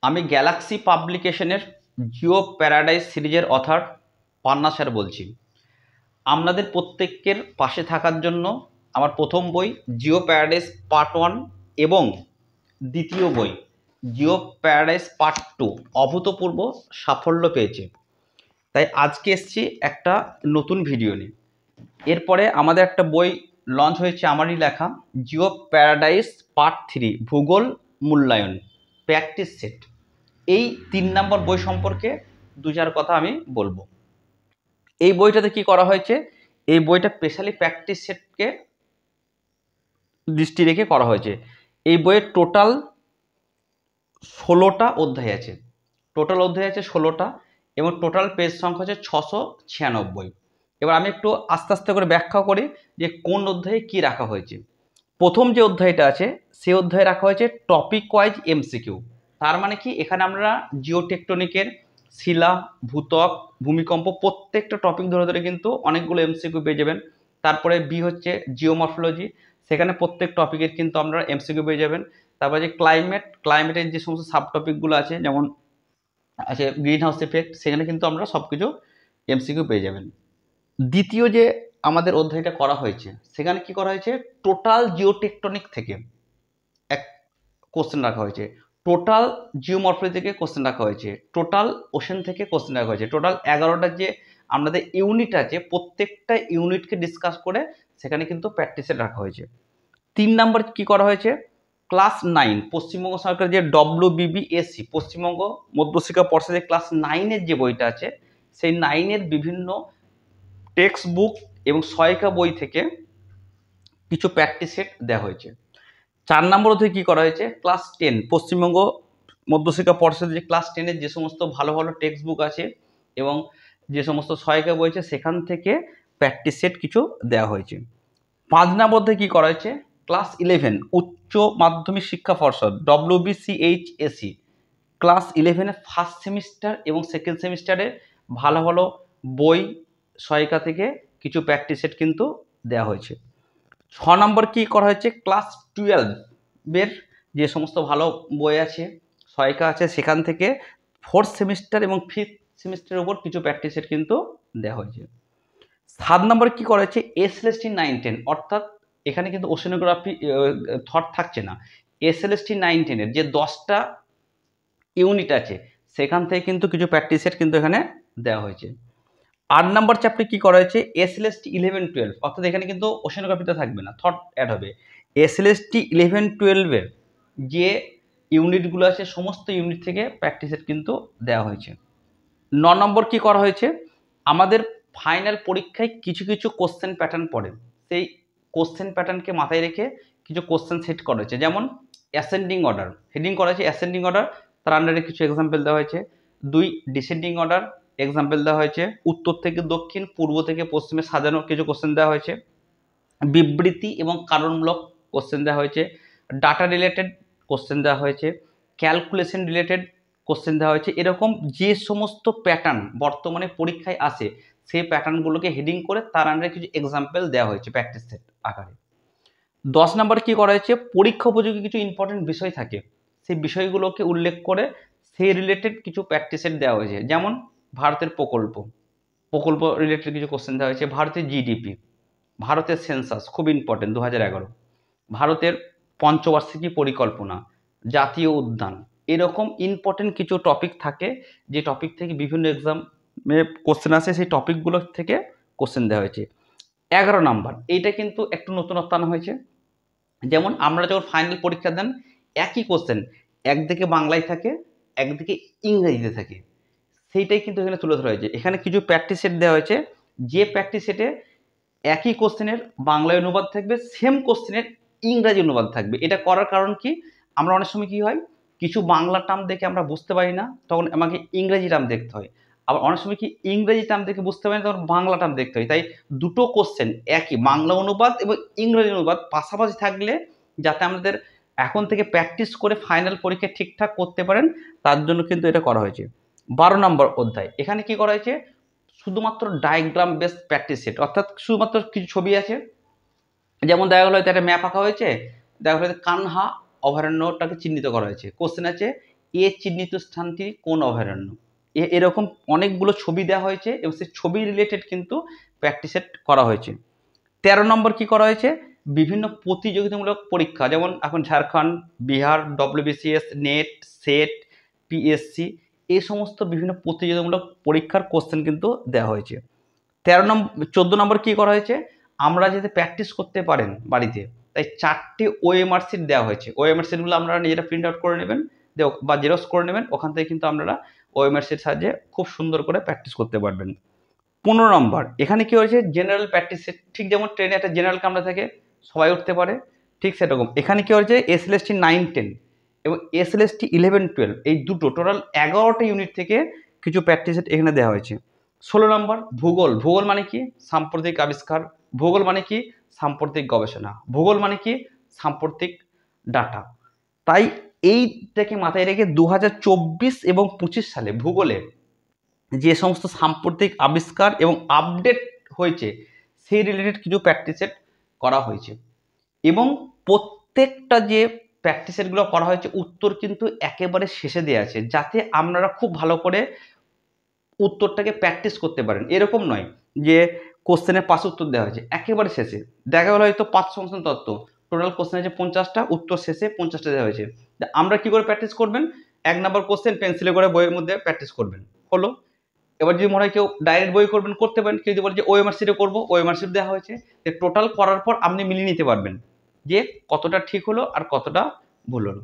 আমি Galaxy পাবলিকেশনের Jio paradise সিরিজের author পান্না sir বলছি। আপনাদের প্রত্যেকের পাশে থাকার জন্য আমার প্রথম বই জিও প্যারাডাইস পার্ট 1 এবং দ্বিতীয় বই জিও প্যারাডাইস পার্ট 2 অভূতপূর্ব সাফল্য পেয়েছে। তাই আজকে এসেছি একটা নতুন ভিডিও নিয়ে। এরপরে আমাদের একটা বই লঞ্চ হয়েছে আমারই লেখা, জিও প্যারাডাইস পার্ট 3 ভূগোল মূল্যায়ন প্র্যাকটিস সেট। এই 3 নম্বর বই সম্পর্কে দু চার কথা আমি বলবো। এই বইটাতে কি করা হয়েছে, এই বইটা স্পেশালি প্র্যাকটিস সেটকে দৃষ্টি রেখে করা হয়েছে। এই বইয়ের টোটাল 16টা অধ্যায় আছে, টোটাল অধ্যায় আছে 16টা এবং টোটাল পেজ সংখ্যা হচ্ছে 696। এবার আমি একটু আস্তে আস্তে করে ব্যাখ্যা করি যে কোন অধ্যায়ে কি রাখা হয়েছে। প্রথম যে অধ্যায়টা আছে সে অধ্যায়ে রাখা হয়েছে টপিক ওয়াইজ এমসিকিউ। তার মানে কি, এখানে আমরা জিওটেকটনিকের শিলা, ভূত্বক, ভূমিকম্প প্রত্যেকটা টপিক ধরে ধরে কিন্তু অনেকগুলো এমসিকিউ পেয়ে যাবেন। তারপরে বি হচ্ছে জিওমরফোলজি, সেখানে প্রত্যেক টপিকের কিন্তু আমরা এমসিকিউ পেয়ে যাবেন। তারপরে যে ক্লাইমেটের যে সমস্ত সাব টপিকগুলো আছে, যেমন আছে গ্রিন হাউস ইফেক্ট, সেখানে কিন্তু আমরা সব কিছু এমসিকিউ পেয়ে যাবেন। দ্বিতীয় যে আমাদের অধ্যায়টা করা হয়েছে সেখানে কি করা হয়েছে, টোটাল জিওটেকটনিক থেকে এক কোশ্চেন রাখা হয়েছে, টোটাল জিওমরফোলজি থেকে কোশ্চেন রাখা হয়েছে, টোটাল ওশেন থেকে কোশ্চেন রাখা হয়েছে। টোটাল 11টা যে আমাদের ইউনিট আছে প্রত্যেকটা ইউনিটকে ডিসকাস করে সেখানে কিন্তু প্র্যাকটিসে রাখা হয়েছে। 3 নম্বর কি করা হয়েছে, ক্লাস 9 পশ্চিমবঙ্গ সরকার যে WBBSC পশ্চিমবঙ্গ মধ্যশিক্ষা পর্ষদের ক্লাস 9-এর যে বইটা আছে সেই 9-এর বিভিন্ন টেক্সট বুক এবং সহায়িকা বই থেকে কিছু প্র্যাকটিস সেট দেওয়া হয়েছে। 4 নম্বর অধ্যায়ে কি করা হয়েছে, ক্লাস 10 পশ্চিমবঙ্গ মধ্যশিক্ষা পর্ষদের যে ক্লাস 10-এর যে সমস্ত ভালো ভালো টেক্সট বুক আছে এবং যে সমস্ত সহায়িকা বই আছে সেখান থেকে প্র্যাকটিস সেট কিছু দেওয়া হয়েছে। 5 নম্বর অধ্যায়ে কি করা হয়েছে, ক্লাস 11 উচ্চ মাধ্যমিক শিক্ষা পর্ষদ WBCHSE ক্লাস 11-এর ফার্স্ট সেমিস্টার এবং সেকেন্ড সেমিস্টারে ভালো ভালো বই সহায়িকা থেকে কিছু প্র্যাকটিস সেট কিন্তু দেওয়া হয়েছে। 6 নম্বর কি করা হয়েছে, ক্লাস 12-এর যে সমস্ত ভালো বই আছে সহায়িকা আছে সেখান থেকে 4th সেমিস্টার এবং 5th সেমিস্টারের উপর কিছু প্র্যাকটিস সেট কিন্তু দেওয়া হয়েছে। 7 নম্বর কি করা হয়েছে, SLST 9-10 অর্থাৎ এখানে কিন্তু ওশেনোগ্রাফি থট থাকছে না, SLST 9-10-এর যে 10টা ইউনিট আছে সেখান থেকে কিন্তু কিছু প্র্যাকটিস সেট কিন্তু এখানে দেওয়া হয়েছে। 8 নম্বর চ্যাপ্টারে কি করা হয়েছে, SLST 11-12 অর্থাৎ এখানে কিন্তু ওশেনোগ্রাফিতে থাকবে না, থট অ্যাড হবে। SLST 11-12-এর যে ইউনিটগুলো আছে সমস্ত ইউনিট থেকে প্র্যাকটিস সেট কিন্তু দেওয়া হয়েছে। 9 নম্বর কি করা হয়েছে, আমাদের ফাইনাল পরীক্ষায় কিছু কিছু কোশ্চেন প্যাটার্ন পড়ে, সেই কোশ্চেন প্যাটার্নকে মাথায় রেখে কিছু কোশ্চেন সেট করা হয়েছে। যেমন অ্যাসেন্ডিং অর্ডার হেডিং করা হয়েছে, অ্যাসেন্ডিং অর্ডার তার আন্ডারে কিছু এক্সাম্পল দেওয়া হয়েছে। 2 ডিসেন্ডিং অর্ডার এক্সাম্পল দেওয়া হয়েছে। উত্তর থেকে দক্ষিণ, পূর্ব থেকে পশ্চিমে সাজানো কিছু কোশ্চেন দেওয়া হয়েছে। বিবৃতি এবং কারণমূলক কোশ্চেন দেওয়া হয়েছে। ডাটা রিলেটেড কোশ্চেন দেওয়া হয়েছে। ক্যালকুলেশন রিলেটেড কোশ্চেন দেওয়া হয়েছে। এরকম যে সমস্ত প্যাটার্ন বর্তমানে পরীক্ষায় আসে সেই প্যাটার্নগুলোকে হেডিং করে তার আন্ডারে কিছু এক্সাম্পল দেওয়া হয়েছে প্র্যাকটিস সেট আকারে। 10 নম্বর কি করা হয়েছে, পরীক্ষা উপযোগী কিছু ইম্পর্টেন্ট বিষয় থাকে সেই বিষয়গুলোকে উল্লেখ করে সেই রিলেটেড কিছু প্র্যাকটিস সেট দেওয়া হয়েছে। যেমন ভারতের প্রকল্প রিলেটেড কিছু কোশ্চেন দেওয়া হয়েছে। ভারতের জিডিপি, ভারতের সেন্সাস খুব ইম্পর্টেন্ট 2011, ভারতের পঞ্চবার্ষিকী পরিকল্পনা, জাতীয় উদ্যান, এরকম ইম্পর্টেন্ট কিছু টপিক থাকে যে টপিক থেকে বিভিন্ন এক্সামে কোশ্চেন আসে, সেই টপিকগুলো থেকে কোশ্চেন দেওয়া হয়েছে। 11 নাম্বার এইটা কিন্তু একটু নতুনত্ব আনা হয়েছে। যেমন আমরা যখন ফাইনাল পরীক্ষা দেন একই কোশ্চেন একদিকে বাংলায় থাকে একদিকে ইংরেজিতে থাকে, সেইটাই কিন্তু এখানে তুলে ধরা হয়েছে। এখানে কিছু প্র্যাকটিস সেট দেওয়া হয়েছে, যে প্র্যাকটিস সেটে একই কোশ্চেনের বাংলায় অনুবাদ থাকবে, সেম কোশ্চেনের ইংরাজি অনুবাদ থাকবে। এটা করার কারণ কি, আমরা অনেক সময় কি হয় কিছু বাংলা টার্ম দেখে আমরা বুঝতে পারি না, তখন আমাকে ইংরেজি টার্ম দেখতে হয়। আবার অনেক সময় কি ইংরেজি টার্ম দেখে বুঝতে পারি না, তখন বাংলা টার্ম দেখতে হয়। তাই দুটো কোশ্চেন একই বাংলা অনুবাদ এবং ইংরেজি অনুবাদ পাশাপাশি থাকলে যাতে আমাদের এখন থেকে প্র্যাকটিস করে ফাইনাল পরীক্ষা ঠিকঠাক করতে পারেন তার জন্য কিন্তু এটা করা হয়েছে। 12 নম্বর অধ্যায় এখানে কি করা হয়েছে, শুধুমাত্র ডায়াগ্রাম বেস প্র্যাকটিস সেট, অর্থাৎ শুধুমাত্র কিছু ছবি আছে, যেমন দেখা গেলো একটা ম্যাপ আঁকা হয়েছে, দেখা হয়েছে কানহা অভয়ারণ্যটাকে চিহ্নিত করা হয়েছে। কোশ্চেন আছে এ চিহ্নিত স্থানটি কোন অভয়ারণ্য, এরকম অনেকগুলো ছবি দেওয়া হয়েছে এবং সেই ছবি রিলেটেড কিন্তু প্র্যাকটিস সেট করা হয়েছে। 13 নম্বর কি করা হয়েছে, বিভিন্ন প্রতিযোগিতামূলক পরীক্ষা, যেমন এখন Jharkhand, Bihar, WBCS, net, set, PSC, এই সমস্ত বিভিন্ন প্রতিযোগিতামূলক পরীক্ষার কোশ্চেন কিন্তু দেওয়া হয়েছে। 14 নম্বর কি করা হয়েছে, আমরা যাতে প্র্যাকটিস করতে পারেন বাড়িতে, তাই 4টে ওএমআর শিট দেওয়া হয়েছে। ওএমআর শিটগুলো আপনারা নিজেরা প্রিন্ট আউট করে নেবেন বা জেরক্স করে নেবেন, ওখান থেকে কিন্তু আপনারা ওএমআর শিট সাহায্যে খুব সুন্দর করে প্র্যাকটিস করতে পারবেন। 15 নম্বর এখানে কি হয়েছে, জেনারেল প্র্যাকটিস সেট, ঠিক যেমন ট্রেনে একটা জেনারেল কামরা থাকে সবাই উঠতে পারে, ঠিক সেরকম এখানে কি হয়েছে এসএলএসটি 9-10 এবং এসএলএসটি 11-12 এই দুটো টোটাল 11টা ইউনিট থেকে কিছু প্র্যাকটিস সেট এখানে দেওয়া হয়েছে। 16 নম্বর ভূগোল, ভূগোল মানে কি সাম্প্রতিক আবিষ্কার, ভূগোল মানে কি সাম্প্রতিক গবেষণা, ভূগোল মানে কি সাম্প্রতিক ডাটা। তাই এইটাকে মাথায় রেখে 2024 এবং 25 সালে ভূগোলে যে সমস্ত সাম্প্রতিক আবিষ্কার এবং আপডেট হয়েছে সেই রিলেটেড কিছু প্র্যাকটিস সেট করা হয়েছে এবং প্রত্যেকটা যে প্র্যাকটিস সেটগুলো করা হয়েছে উত্তর কিন্তু একেবারে শেষে দেওয়া আছে, যাতে আপনারা খুব ভালো করে উত্তরটাকে প্র্যাকটিস করতে পারেন। এরকম নয় যে কোশ্চেনের পাশে উত্তর দেওয়া হয়েছে, একেবারে শেষে দেখা গেল হয়তো 5 ফাংশন তত্ত্ব, টোটাল কোশ্চেন আছে 50টা, উত্তর শেষে 50টা দেওয়া হয়েছে। আমরা কি করে প্র্যাকটিস করবেন, 1 নম্বর কোশ্চেন পেন্সিলে করে বইয়ের মধ্যে প্র্যাকটিস করবেন, হলো। এবার যদি মনে হয় কেউ ডাইরেক্ট বই করবেন করতে পারেন, কেউ যদি বলে যে ওএমআর শিটে করবো, ওএমআর শিট দেওয়া হয়েছে, টোটাল করার পর আপনি মিলিয়ে নিতে পারবেন যে কতটা ঠিক হলো আর কতটা ভুল হলো।